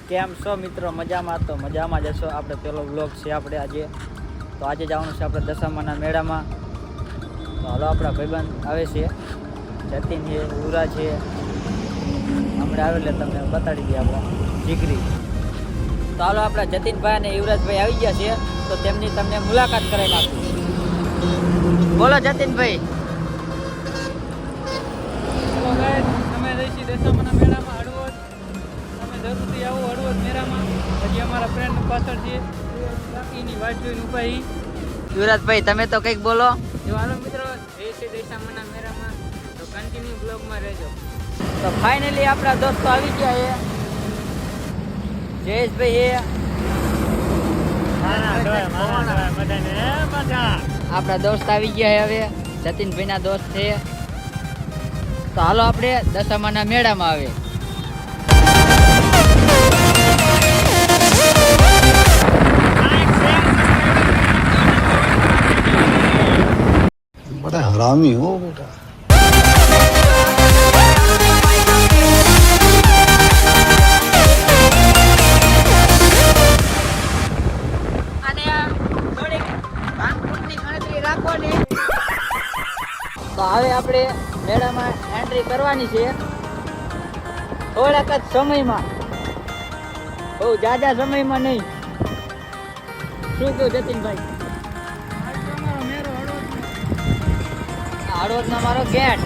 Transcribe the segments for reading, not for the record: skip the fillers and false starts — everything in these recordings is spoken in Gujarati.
કેમ છો મિત્રો? મજામાં? તો મજામાં જશો. આપણે પેલો વ્લોગ છે આપણે આજે. તો આજે જવાનું છે આપણે દશામાના મેળામાં. તો હાલો આપણા ભાઈબંધ આવે છે, જતીન છે, યુવરાજ છે. હમણાં આવે એટલે તમને બતાડી દઈએ આપણા જીગરી. તો હાલો આપણા જતીનભાઈ અને યુવરાજભાઈ આવી ગયા છે, તો તેમની તમને મુલાકાત કરાવી નાખું. બોલો જતીનભાઈ. અમે જઈશું દશામાના મેળામાં હળવદ. તમે જરૂરથી આવો હળવદ મેળામાં. હજી અમારા ફ્રેન્ડ પાછળ છે, બાકીની વાટ જોઈને ઉભા. યુવરાજભાઈ તમે તો કંઈક બોલો. જો હાલો મિત્રો, જઈશું દશામાના મેળામાં, તો કન્ટિન્યુ બ્લોગમાં રહેજો. તો ફાઇનલી આપણા દોસ્તો આવી ગયા છે. જયેશભાઈ આપણા દોસ્ત આવી ગયા છે. હવે જતીનભાઈના દોસ્ત છે. તો હાલો આપણે દશામાના મેળામાં આવે. बड़ा हरामी हो बेटा. તો હવે આપણે મેળામાં એન્ટ્રી કરવાની છે થોડાક જ સમયમાં, બહુ જાજા સમયમાં નહીં. શું કહ્યું જતીનભાઈ? હળવદનો મારો ગેટ.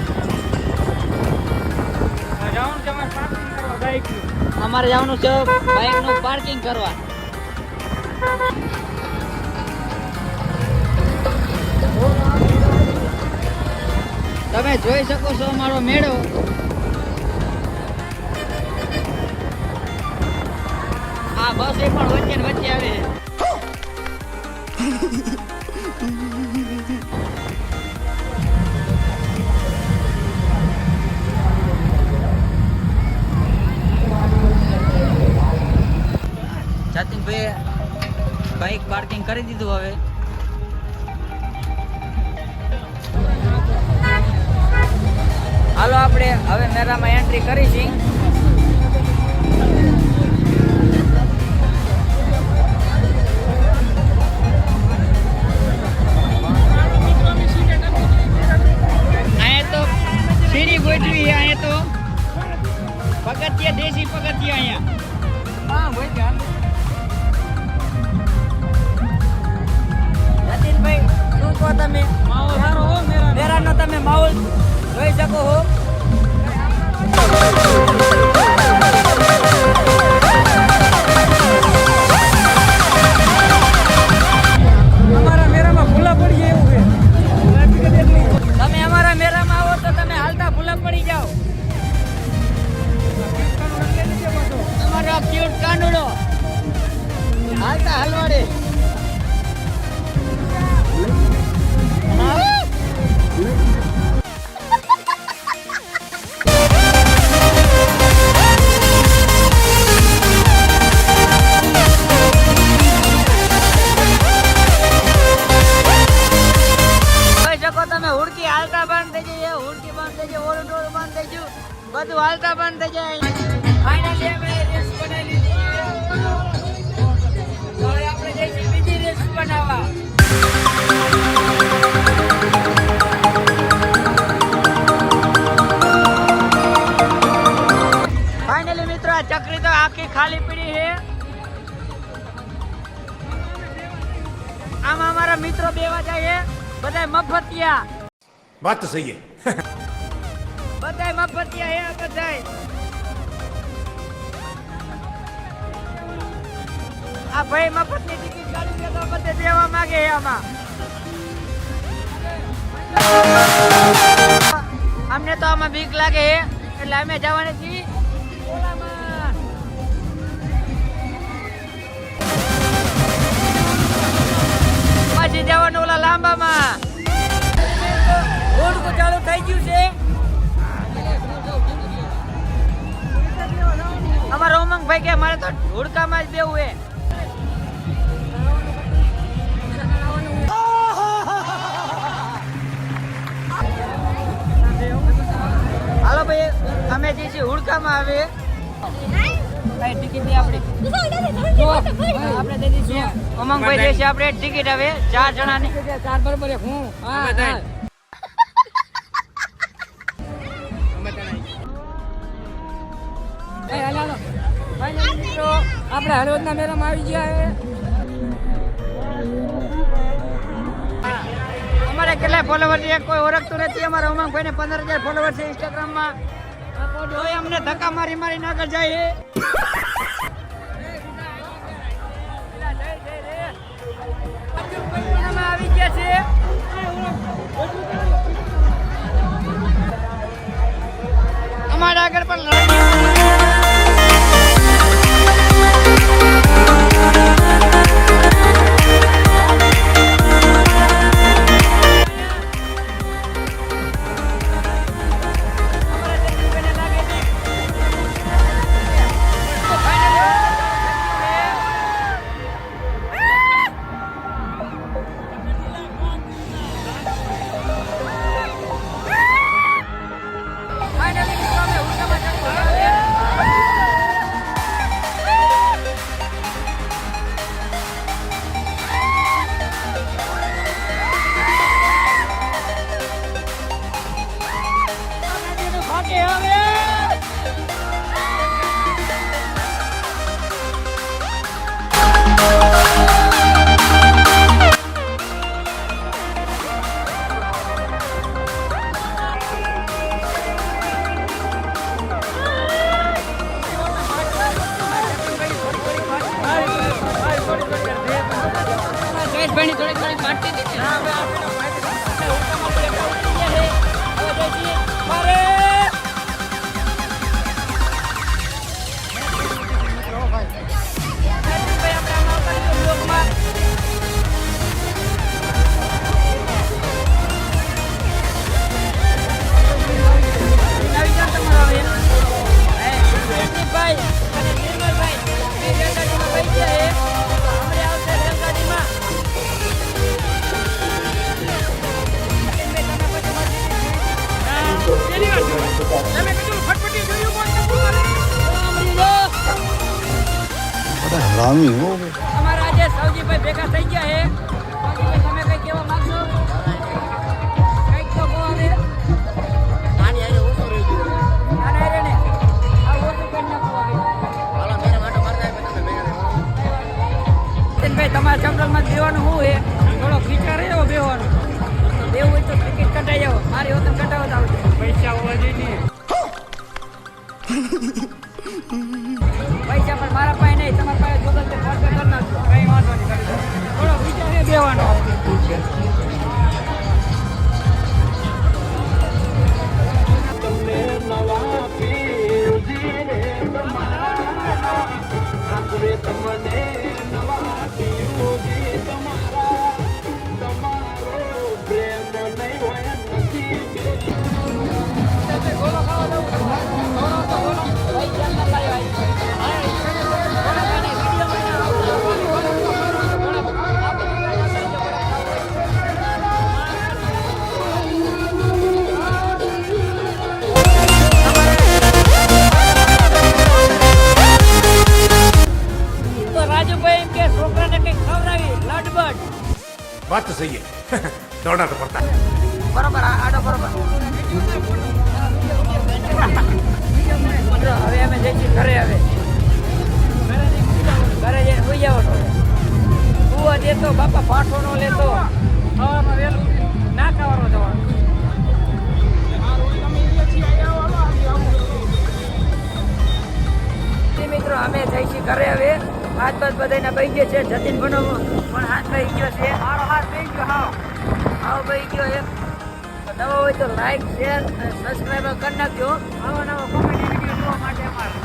અમારે જવાનું છે બાઇકનું પાર્કિંગ કરવા. તમે જોઈ શકો છો અમારો મેળો. આ બસ એ પણ વચ્ચે ને વચ્ચે આવે. જતીનભાઈ બાઇક પાર્કિંગ કરી દીધું. હવે હાલો આપણે હવે મેળામાં એન્ટ્રી કરી છે. અહીંયા તો સીડી ગોઠવી છે. અહીંયા તો પગથિયા, દેશી પગથિયા. અહીંયા જતીનભાઈ શું કહો તમે? મેળાનો તમે માહોલ જોઈ શકો છો. અમારા મેળામાં ભૂલા પડી જાય એવું છે. તમે અમારા મેળામાં આવો તો તમે હાલતા ભૂલા પડી જાઓ. તમારો ક્યુટ કાનુડો હાલતા હલવાડે. બધું હાલતા બંધ થઈ જાય. ફાઇનલી અમે રેસ બનાવી લીધી. હવે આપણે જઈશું બીજી રેસ બનાવવા. ફાઇનલી મિત્રો આ ચકરી તો આખી ખાલી પડી છે. આમાં અમારા મિત્રો બેવા જાય છે. બધા મફતિયા. बात तो सही है. બધાય મફતિયા હે. બધાય આ ભાઈ મફતની ટિકિટ કાઢી દે તો બધે દેવા માંગે છે. આમાં અમને તો આમાં બીક લાગે છે, એટલે અમે જવાની છીએ ઓલામાં. પછી જવાનું ઓલા લાંબામાં. હુડકું ચાલુ થઈ ગયું છે. અમારા ઉમંગભાઈ કે મારે તો હુડકામાં જ બેવું હે. હાલો ભાઈ, અમે જે છે હુડકામાં આવે. ભાઈ ટિકિટ દે આપણી આપણે દઈ દઈશું ઉમંગભાઈ દેશે આપણે ટિકિટ હવે 4 જણાની 4 બરોબર હું હા આપણે હળવદના મેળામાં આવી ગયા અમારે કેટલા ફોલોવર છે કોઈ ઓળખતું નથી અમારા ઉમંગભાઈને 15,000 ફોલોવર છે ઇન્સ્ટાગ્રામમાં અમને ધક્કા મારી મારીને આગળ જાય આવી ગયા છે અમારા આગળ પણ हरामी हो बेटा અમારા આજે સૌજીભાઈ ભેગા થઈ ગયા છે સૌજીભાઈ તમે કઈ કહેવા માંગશો કઈક તો કહો હવે આની આરે ઓછો રહી ગયો આને આરે ને આ ઓછું કરી નાખો હવે હાલો મેરા માટો મારતા તમે ભાઈ તમારા જંગલમાં બેવાનું શું છે થોડો ખીચા રહ્યો બેવાનો બેવું હોય તો ટિકિટ કટાઈ જાવ મારી વખત કટાવત આવશે પૈસા હોવા જોઈએ પૈસા પણ મારા પાસે નહીં તમારા પાસે ગૂગલ પે ફોન પે કરી નાખજો કઈ વાંધો નહીં થોડો વિચારે બેવાનો बात तो सही है दौड़ना तो पड़ता है બરોબર આડો બરોબર હવે અમે જઈશું ઘરે હવે ઘરે જઈને સુઈ જાવ કુવા દેતો બાપા પાઠો નો લેતો સવારમાં વહેલું ના ખાવાનું જવાનું મિત્રો અમે જઈશું ઘરે હવે હાથ બાદ બધાના બહી ગયા છે જતીન ભણો પણ હાથ બહી ગયો છે મારો હાથ બહી ગયો આવો બહી ગયો એક નવો હોય તો લાઈક શેર અને સબસ્ક્રાઈબ કરી નાખજો આવા નવા કોમેડી વિડીયો જોવા માટે અમારે